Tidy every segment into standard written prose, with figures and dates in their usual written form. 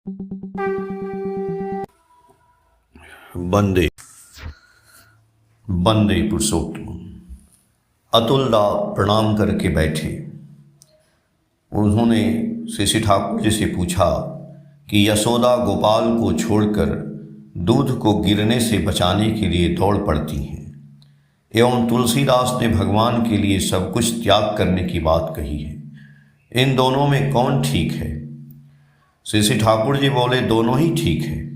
बंदे बंदे पुरुषोत्तम। अतुलदा प्रणाम करके बैठे। उन्होंने श्री ठाकुर जी से पूछा कि यशोदा गोपाल को छोड़कर दूध को गिरने से बचाने के लिए दौड़ पड़ती हैं, एवं तुलसीदास ने भगवान के लिए सब कुछ त्याग करने की बात कही है। इन दोनों में कौन ठीक है? श्री ठाकुर जी बोले, दोनों ही ठीक है।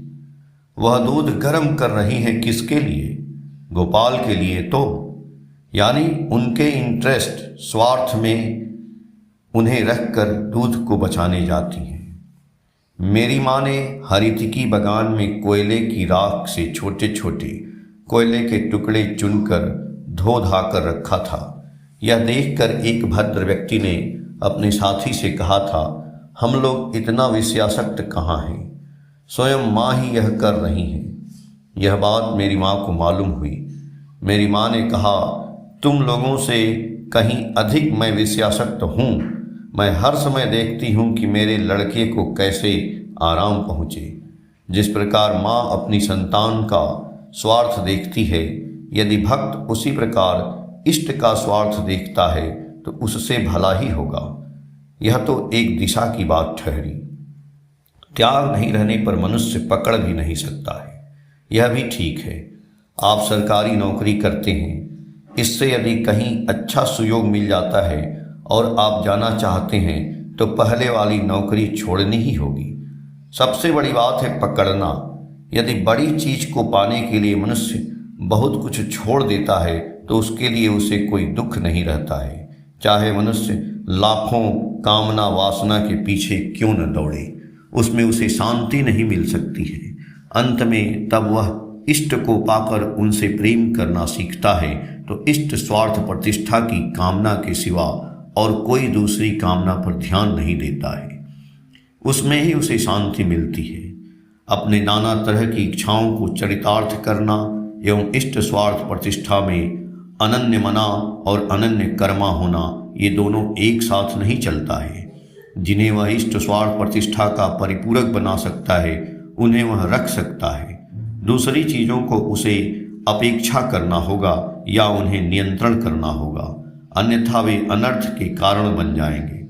वह दूध गर्म कर रही है किसके लिए? गोपाल के लिए तो, यानी उनके इंटरेस्ट स्वार्थ में उन्हें रखकर दूध को बचाने जाती हैं। मेरी माँ ने हरितिकी बगान में कोयले की राख से छोटे छोटे कोयले के टुकड़े चुनकर धो धा कर रखा था। यह देखकर एक भद्र व्यक्ति ने अपने साथी से कहा था, हम लोग इतना विषयासक्त कहाँ हैं, स्वयं माँ ही यह कर रही हैं। यह बात मेरी माँ को मालूम हुई। मेरी माँ ने कहा, तुम लोगों से कहीं अधिक मैं विषयासक्त हूँ। मैं हर समय देखती हूँ कि मेरे लड़के को कैसे आराम पहुँचे। जिस प्रकार माँ अपनी संतान का स्वार्थ देखती है, यदि भक्त उसी प्रकार इष्ट का स्वार्थ देखता है तो उससे भला ही होगा। यह तो एक दिशा की बात ठहरी। त्याग नहीं रहने पर मनुष्य पकड़ भी नहीं सकता है, यह भी ठीक है। आप सरकारी नौकरी करते हैं, इससे यदि कहीं अच्छा सुयोग मिल जाता है और आप जाना चाहते हैं तो पहले वाली नौकरी छोड़नी ही होगी। सबसे बड़ी बात है पकड़ना। यदि बड़ी चीज को पाने के लिए मनुष्य बहुत कुछ छोड़ देता है तो उसके लिए उसे कोई दुख नहीं रहता है, चाहे मनुष्य लाखों कामना वासना के पीछे क्यों न दौड़े, उसमें उसे शांति नहीं मिल सकती है। अंत में तब वह इष्ट को पाकर उनसे प्रेम करना सीखता है तो इष्ट स्वार्थ प्रतिष्ठा की कामना के सिवा और कोई दूसरी कामना पर ध्यान नहीं देता है। उसमें ही उसे शांति मिलती है। अपने नाना तरह की इच्छाओं को चरितार्थ करना एवं इष्ट स्वार्थ प्रतिष्ठा में अनन्य मना और अनन्य कर्मा होना, ये दोनों एक साथ नहीं चलता है। जिन्हें वह इष्ट स्वार्थ प्रतिष्ठा का परिपूरक बना सकता है उन्हें वह रख सकता है। दूसरी चीज़ों को उसे अपेक्षा करना होगा या उन्हें नियंत्रण करना होगा, अन्यथा वे अनर्थ के कारण बन जाएंगे।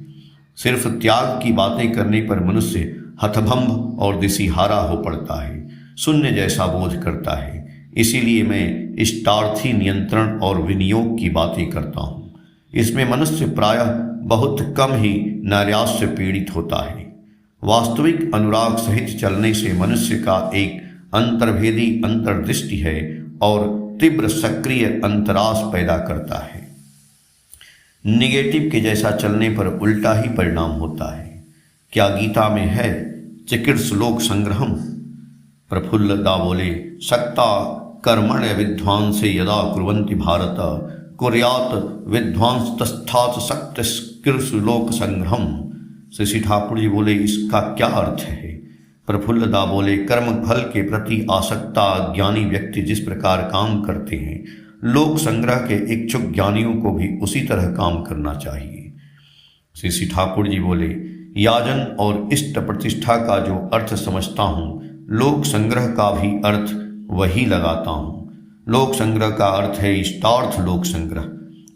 सिर्फ त्याग की बातें करने पर मनुष्य हतभम्ब और दिशिहारा हो पड़ता है, शून्य जैसा बोध करता है। इसीलिए मैं इष्टार्थी नियंत्रण और विनियोग की बातें करता हूँ। इसमें मनुष्य प्रायः बहुत कम ही नैराश्य से पीड़ित होता है। वास्तविक अनुराग सहित चलने से मनुष्य का एक अंतर्भेदी अंतर्दृष्टि है और तीव्र सक्रिय अंतरास पैदा करता है। निगेटिव के जैसा चलने पर उल्टा ही परिणाम होता है। क्या गीता में है चिकीर्षलोक संग्रहम? प्रफुल्लदा बोले, सक्ता कर्मण्य विद्वांसे यदा कुर्वन्ति भारत कुर्यात विद्वांसतस्थात् शक्त चिकीर्षलोक संग्रहम। श्री ठाकुर जी बोले, इसका क्या अर्थ है? प्रफुल्लदा बोले, कर्म फल के प्रति आसक्ता ज्ञानी व्यक्ति जिस प्रकार काम करते हैं, लोक संग्रह के इच्छुक ज्ञानियों को भी उसी तरह काम करना चाहिए। श्री ठाकुर जी बोले, याजन और इष्ट प्रतिष्ठा का जो अर्थ समझता हूँ, लोक संग्रह का भी अर्थ वही लगाता हूँ। लोक संग्रह का अर्थ है इष्टार्थ लोक संग्रह।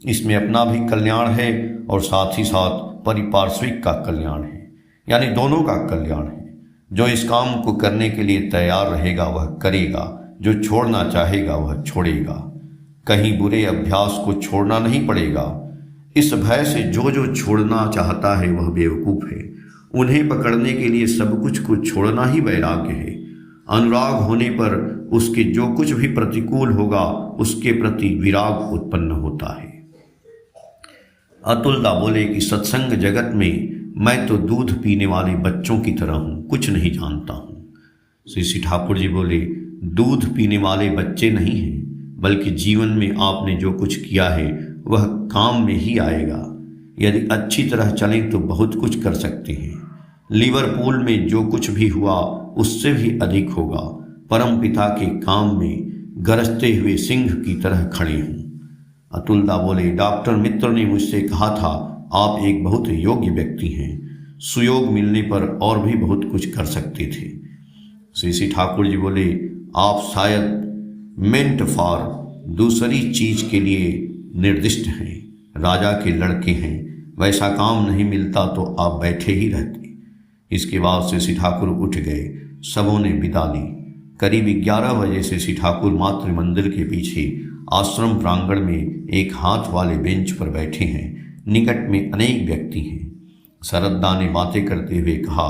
इसमें अपना भी कल्याण है और साथ ही साथ परिपार्श्विक का कल्याण है, यानी दोनों का कल्याण है। जो इस काम को करने के लिए तैयार रहेगा वह करेगा, जो छोड़ना चाहेगा वह छोड़ेगा। कहीं बुरे अभ्यास को छोड़ना नहीं पड़ेगा। इस भय से जो छोड़ना चाहता है वह बेवकूफ़ है। उन्हें पकड़ने के लिए सब कुछ को छोड़ना ही वैराग्य है। अनुराग होने पर उसके जो कुछ भी प्रतिकूल होगा उसके प्रति विराग उत्पन्न होता है। अतुलदा बोले कि सत्संग जगत में मैं तो दूध पीने वाले बच्चों की तरह हूँ, कुछ नहीं जानता हूँ। श्री ठाकुर जी बोले, दूध पीने वाले बच्चे नहीं हैं, बल्कि जीवन में आपने जो कुछ किया है वह काम में ही आएगा। यदि अच्छी तरह चलें तो बहुत कुछ कर सकते हैं। लिवरपूल में जो कुछ भी हुआ उससे भी अधिक होगा। परम पिता के काम में गरजते हुए सिंह की तरह खड़े हूँ। अतुलदा बोले, डॉक्टर मित्र ने मुझसे कहा था आप एक बहुत योग्य व्यक्ति हैं। सुयोग मिलने पर और भी बहुत कुछ कर सकते थे। श्री ठाकुर जी बोले, आप शायद मेंट फॉर दूसरी चीज के लिए निर्दिष्ट हैं, राजा के लड़के हैं, वैसा काम नहीं मिलता तो आप बैठे ही रहते। इसके बाद श्री ठाकुर उठ गए, सबों ने विदा ली। करीब 11 बजे से श्री ठाकुर मातृ मंदिर के पीछे आश्रम प्रांगण में एक हाथ वाले बेंच पर बैठे हैं। निकट में अनेक व्यक्ति हैं। सरद्दा ने बातें करते हुए कहा,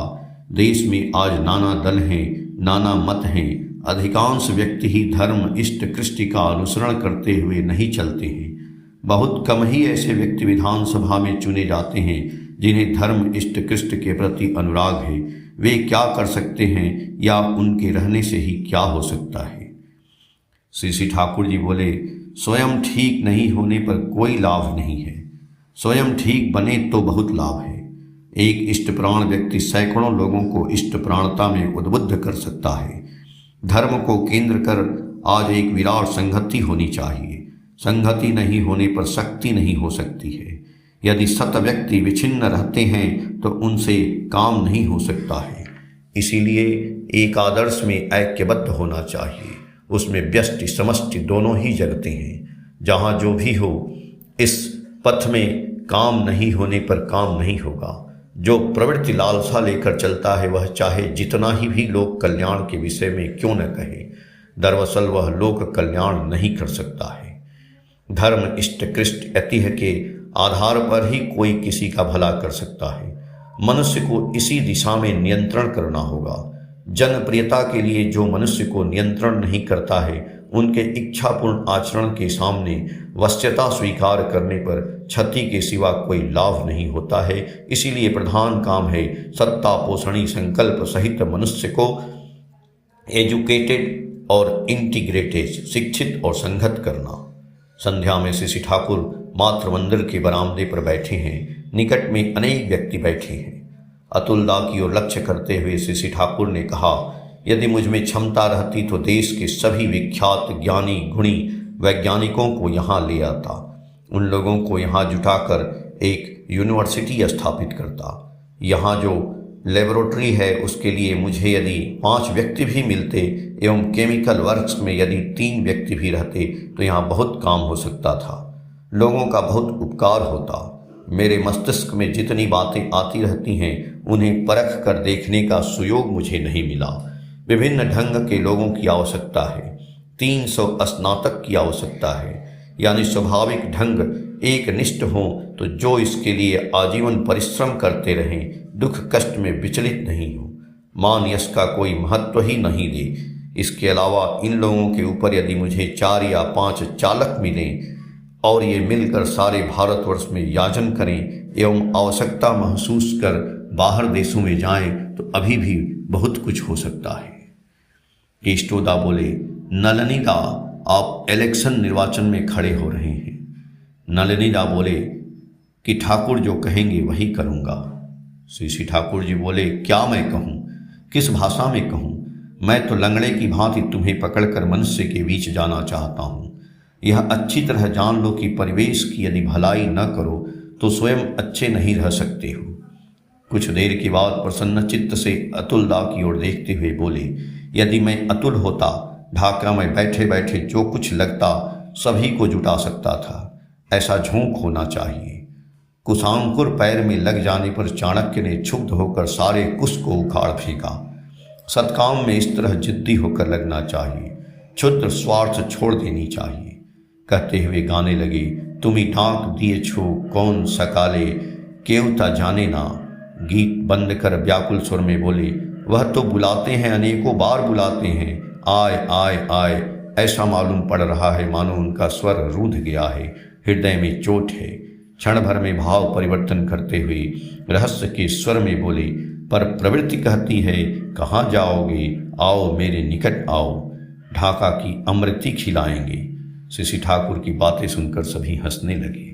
देश में आज नाना दल हैं, नाना मत हैं। अधिकांश व्यक्ति ही धर्म इष्ट कृष्टि का अनुसरण करते हुए नहीं चलते हैं। बहुत कम ही ऐसे व्यक्ति विधानसभा में चुने जाते हैं जिन्हें धर्म इष्ट कृष्ट के प्रति अनुराग है। वे क्या कर सकते हैं या उनके रहने से ही क्या हो सकता है। श्री ठाकुर जी बोले, स्वयं ठीक नहीं होने पर कोई लाभ नहीं है, स्वयं ठीक बने तो बहुत लाभ है। एक इष्टप्राण व्यक्ति सैकड़ों लोगों को इष्टप्राणता में उद्बुद्ध कर सकता है। धर्म को केंद्र कर आज एक विराट संहति होनी चाहिए। संहति नहीं होने पर शक्ति नहीं हो सकती है। यदि 7 व्यक्ति विच्छिन्न रहते हैं तो उनसे काम नहीं हो सकता है। इसीलिए एक आदर्श में ऐक्यबद्ध होना चाहिए। उसमें व्यष्टि समष्टि दोनों ही जगते हैं। जहाँ जो भी हो, इस पथ में काम नहीं होने पर काम नहीं होगा। जो प्रवृत्ति लालसा लेकर चलता है वह चाहे जितना ही भी लोक कल्याण के विषय में क्यों न कहे, दरअसल वह लोक कल्याण नहीं कर सकता है। धर्म इष्ट कृष्ट ऐतिह्य के आधार पर ही कोई किसी का भला कर सकता है। मनुष्य को इसी दिशा में नियंत्रण करना होगा। जनप्रियता के लिए जो मनुष्य को नियंत्रण नहीं करता है, उनके इच्छापूर्ण आचरण के सामने वश्यता स्वीकार करने पर क्षति के सिवा कोई लाभ नहीं होता है। इसीलिए प्रधान काम है सत्ता पोषणी संकल्प सहित मनुष्य को एजुकेटेड और इंटीग्रेटेड, शिक्षित और संगत करना। संध्या में श्री ठाकुर मातृ मंदिर के बरामदे पर बैठे हैं। निकट में अनेक व्यक्ति बैठे हैं। अतुलदा की ओर लक्ष्य करते हुए श्री ठाकुर ने कहा, यदि मुझ में क्षमता रहती तो देश के सभी विख्यात ज्ञानी गुणी वैज्ञानिकों को यहाँ ले आता, उन लोगों को यहाँ जुटाकर एक यूनिवर्सिटी स्थापित करता। यहाँ जो लेबोरेटरी है उसके लिए मुझे यदि 5 व्यक्ति भी मिलते एवं केमिकल वर्क्स में यदि 3 व्यक्ति भी रहते तो यहाँ बहुत काम हो सकता था। लोगों का बहुत उपकार होता। मेरे मस्तिष्क में जितनी बातें आती रहती हैं उन्हें परख कर देखने का सुयोग मुझे नहीं मिला। विभिन्न ढंग के लोगों की आवश्यकता है। 300 स्नातक की आवश्यकता है, यानी स्वाभाविक ढंग एक निष्ठ हों तो जो इसके लिए आजीवन परिश्रम करते रहें, दुख कष्ट में विचलित नहीं हो, मान यश का कोई महत्व ही नहीं दे। इसके अलावा इन लोगों के ऊपर यदि मुझे 4 या 5 चालक मिलें और ये मिलकर सारे भारतवर्ष में याचन करें एवं आवश्यकता महसूस कर बाहर देशों में जाएं तो अभी भी बहुत कुछ हो सकता है। केष्टोदा बोले, नलिनीदा, आप इलेक्शन निर्वाचन में खड़े हो रहे हैं। नलिनीदा बोले कि ठाकुर जो कहेंगे वही करूँगा। श्री ठाकुर जी बोले, क्या मैं कहूँ, किस भाषा में कहूँ? मैं तो लंगड़े की भांति तुम्हें पकड़कर मनुष्य के बीच जाना चाहता हूँ। यह अच्छी तरह जान लो कि परिवेश की यदि भलाई न करो तो स्वयं अच्छे नहीं रह सकते हो। कुछ देर के बाद प्रसन्न चित्त से अतुलदा की ओर देखते हुए बोले, यदि मैं अतुल होता, ढाका में बैठे बैठे जो कुछ लगता सभी को जुटा सकता था। ऐसा झोंक होना चाहिए। कुशांकुर पैर में लग जाने पर चाणक्य ने क्षुब्ध होकर सारे कुश को उखाड़ फेंका। सत्काम में इस तरह जिद्दी होकर लगना चाहिए, क्षुद्र स्वार्थ छोड़ देनी चाहिए। कहते हुए गाने लगे, तुम्ही ढाक दिए छो कौन सकाले, केवता जाने ना। गीत बंद कर व्याकुल स्वर में बोले, वह तो बुलाते हैं, अनेकों बार बुलाते हैं, आय आय आय। ऐसा मालूम पड़ रहा है मानो उनका स्वर रूंध गया है, हृदय में चोट है। क्षण भर में भाव परिवर्तन करते हुए रहस्य के स्वर में बोले, पर प्रवृत्ति कहती है, कहाँ जाओगे, आओ मेरे निकट आओ, ढाका की अमृति खिलाएंगे। श्री ठाकुर की बातें सुनकर सभी हंसने लगे।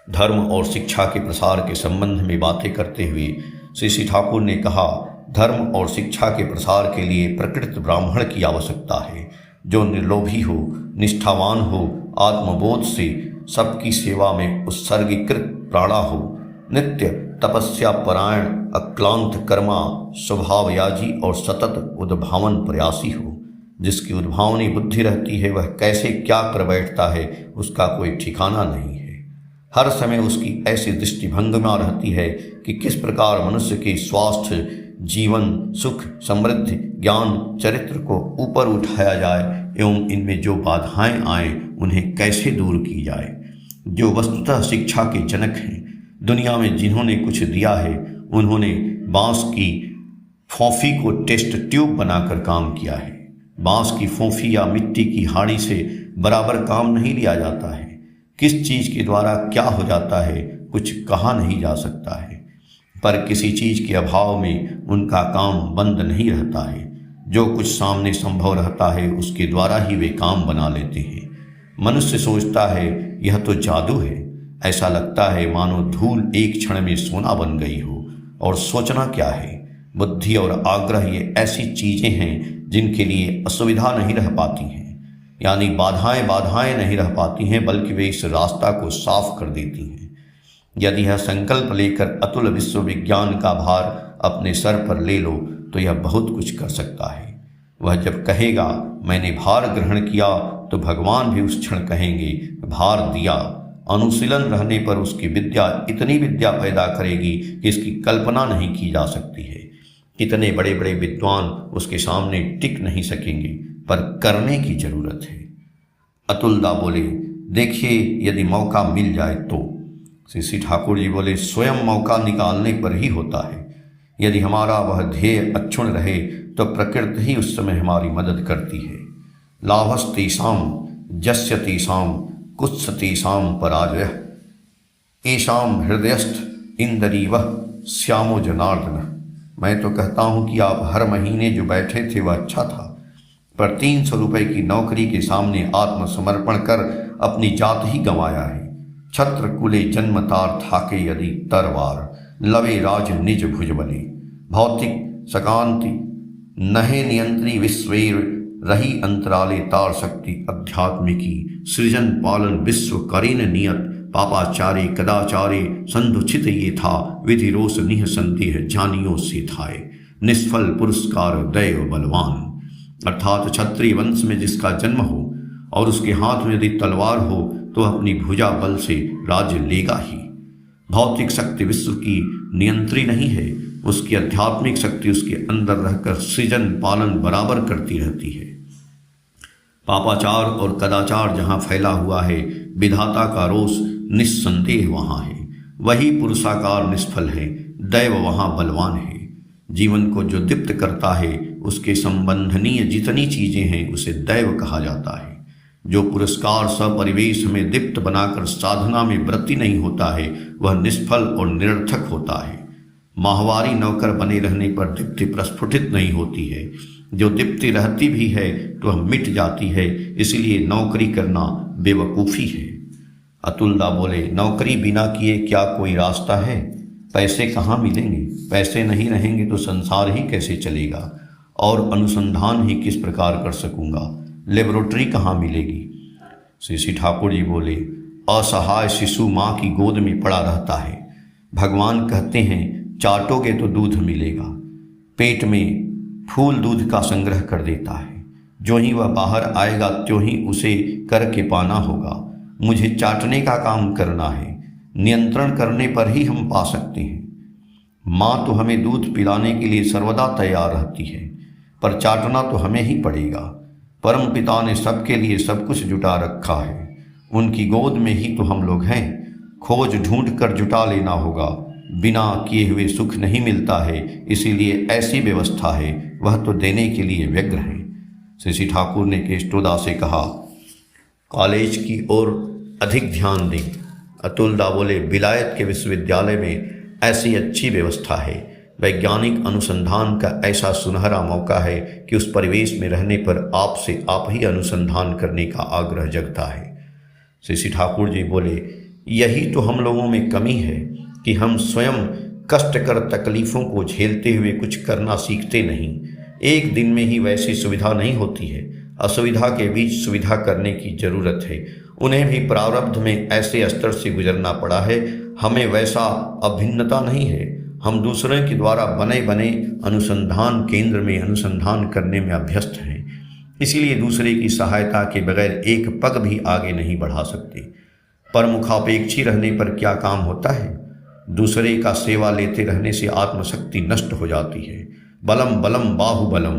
धर्म और शिक्षा के प्रसार के संबंध में बातें करते हुए श्री ठाकुर ने कहा, धर्म और शिक्षा के प्रसार के लिए प्रकृत ब्राह्मण की आवश्यकता है, जो निर्लोभी हो, निष्ठावान हो, आत्मबोध से सबकी सेवा में उत्सर्गीकृत प्राणा हो, नित्य तपस्या परायण, अक्लांत कर्मा, स्वभावयाजी और सतत उद्भावन प्रयासी हो। जिसकी उद्भावनी बुद्धि रहती है वह कैसे क्या कर बैठता है उसका कोई ठिकाना नहीं है। हर समय उसकी ऐसी दृष्टिभंगिमा रहती है कि किस प्रकार मनुष्य के स्वास्थ्य, जीवन, सुख, समृद्धि, ज्ञान, चरित्र को ऊपर उठाया जाए एवं इनमें जो बाधाएं आए उन्हें कैसे दूर की जाए। जो वस्तुतः शिक्षा के जनक हैं, दुनिया में जिन्होंने कुछ दिया है, उन्होंने बांस की फोंफी को टेस्ट ट्यूब बनाकर काम किया है। बांस की फोंफी या मिट्टी की हाड़ी से बराबर काम नहीं लिया जाता है। किस चीज़ के द्वारा क्या हो जाता है कुछ कहा नहीं जा सकता है, पर किसी चीज़ के अभाव में उनका काम बंद नहीं रहता है। जो कुछ सामने संभव रहता है उसके द्वारा ही वे काम बना लेते हैं। मनुष्य सोचता है यह तो जादू है। ऐसा लगता है मानो धूल एक क्षण में सोना बन गई हो। और सोचना क्या है, बुद्धि और आग्रह ये ऐसी चीज़ें हैं जिनके लिए असुविधा नहीं रह पाती हैं, यानी बाधाएं नहीं रह पाती हैं, बल्कि वे इस रास्ता को साफ कर देती हैं। यदि यह संकल्प लेकर अतुल विश्व विज्ञान का भार अपने सर पर ले लो तो यह बहुत कुछ कर सकता है। वह जब कहेगा मैंने भार ग्रहण किया तो भगवान भी उस क्षण कहेंगे भार दिया। अनुशीलन रहने पर उसकी विद्या इतनी विद्या पैदा करेगी कि इसकी कल्पना नहीं की जा सकती है। इतने बड़े बड़े विद्वान उसके सामने टिक नहीं सकेंगे, पर करने की जरूरत है। अतुलदा बोले, देखिए यदि मौका मिल जाए तो। श्री ठाकुर जी बोले, स्वयं मौका निकालने पर ही होता है। यदि हमारा वह ध्येय अक्षुण्ण रहे तो प्रकृति ही उस समय हमारी मदद करती है। लाभस्तेषां जस्यतेषां कुत्सतेषां पराजयः येषां हृदयस्थ इंद्रियः श्यामो जनार्दन। मैं तो कहता हूँ कि आप हर महीने जो बैठे थे वह अच्छा था, पर 300 रुपये की नौकरी के सामने आत्मसमर्पण कर अपनी जात ही गंवाया है। छत्र कुले जन्मतार थाके यदि तरवार, लवे राज निज भुजबले। भौतिक सकांति नहे नियंत्री विश्वेर, रही अंतराले तार शक्ति अध्यात्मिकी। सृजन पालन विश्व करेन नियत, पापाचारे कदाचारे संधुचित ये था। विधि रोष निह संदेह जानियो से थाए, निष्फल पुरस्कार दैव बलवान। अर्थात क्षत्रिय वंश में जिसका जन्म हो और उसके हाथ में यदि तलवार हो तो अपनी भुजा बल से राज्य लेगा ही। भौतिक शक्ति विश्व की नियंत्री नहीं है, उसकी आध्यात्मिक शक्ति उसके अंदर रहकर सृजन पालन बराबर करती रहती है। पापाचार और कदाचार जहाँ फैला हुआ है, विधाता का रोष निस्संदेह वहाँ है। वही पुरुषाकार निष्फल है, दैव वहाँ बलवान है। जीवन को जो दीप्त करता है, उसके संबंधनीय जितनी चीज़ें हैं उसे दैव कहा जाता है। जो पुरस्कार सपरिवेश में दीप्त बनाकर साधना में वृत्ति नहीं होता है, वह निष्फल और निरर्थक होता है। माहवारी नौकर बने रहने पर दीप्ति प्रस्फुटित नहीं होती है। जो दीप्ति रहती भी है तो वह मिट जाती है, इसलिए नौकरी करना बेवकूफ़ी है। अतुलदा बोले, नौकरी बिना किए क्या कोई रास्ता है? पैसे कहाँ मिलेंगे? पैसे नहीं रहेंगे तो संसार ही कैसे चलेगा, और अनुसंधान ही किस प्रकार कर सकूँगा? लेबोरेटरी कहाँ मिलेगी? श्री ठाकुर जी बोले, असहाय शिशु माँ की गोद में पड़ा रहता है। भगवान कहते हैं चाटोगे तो दूध मिलेगा। पेट में फूल दूध का संग्रह कर देता है। जो ही वह बाहर आएगा त्यों ही उसे करके पाना होगा। मुझे चाटने का काम करना है, नियंत्रण करने पर ही हम पा सकते हैं। माँ तो हमें दूध पिलाने के लिए सर्वदा तैयार रहती है, पर चाटना तो हमें ही पड़ेगा। परम पिता ने सबके लिए सब कुछ जुटा रखा है, उनकी गोद में ही तो हम लोग हैं। खोज ढूंढ कर जुटा लेना होगा। बिना किए हुए सुख नहीं मिलता है, इसीलिए ऐसी व्यवस्था है, वह तो देने के लिए व्यग्र है। श्री ठाकुर ने केष्टोदा से कहा, कॉलेज की ओर अधिक ध्यान दें। अतुलदा बोले, विलायत के विश्वविद्यालय में ऐसी अच्छी व्यवस्था है। वैज्ञानिक अनुसंधान का ऐसा सुनहरा मौका है कि उस परिवेश में रहने पर आप से आप ही अनुसंधान करने का आग्रह जगता है। श्री ठाकुर जी बोले, यही तो हम लोगों में कमी है कि हम स्वयं कष्टकर तकलीफ़ों को झेलते हुए कुछ करना सीखते नहीं। एक दिन में ही वैसी सुविधा नहीं होती है। असुविधा के बीच सुविधा करने की जरूरत है। उन्हें भी प्रारब्ध में ऐसे स्तर से गुजरना पड़ा है। हमें वैसा अभिन्नता नहीं है। हम दूसरे के द्वारा बने बने अनुसंधान केंद्र में अनुसंधान करने में अभ्यस्त हैं, इसीलिए दूसरे की सहायता के बगैर एक पग भी आगे नहीं बढ़ा सकते। परमुखापेक्षी रहने पर क्या काम होता है? दूसरे का सेवा लेते रहने से आत्मशक्ति नष्ट हो जाती है। बलम बलम बाहुबलम,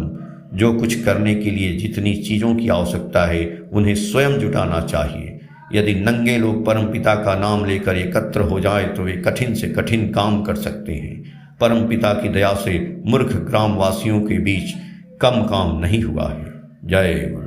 जो कुछ करने के लिए जितनी चीज़ों की आवश्यकता है उन्हें स्वयं जुटाना चाहिए। यदि नंगे लोग परमपिता का नाम लेकर एकत्र हो जाए तो वे कठिन से कठिन काम कर सकते हैं। परमपिता की दया से मूर्ख ग्रामवासियों के बीच कम काम नहीं हुआ है। जय गुरु।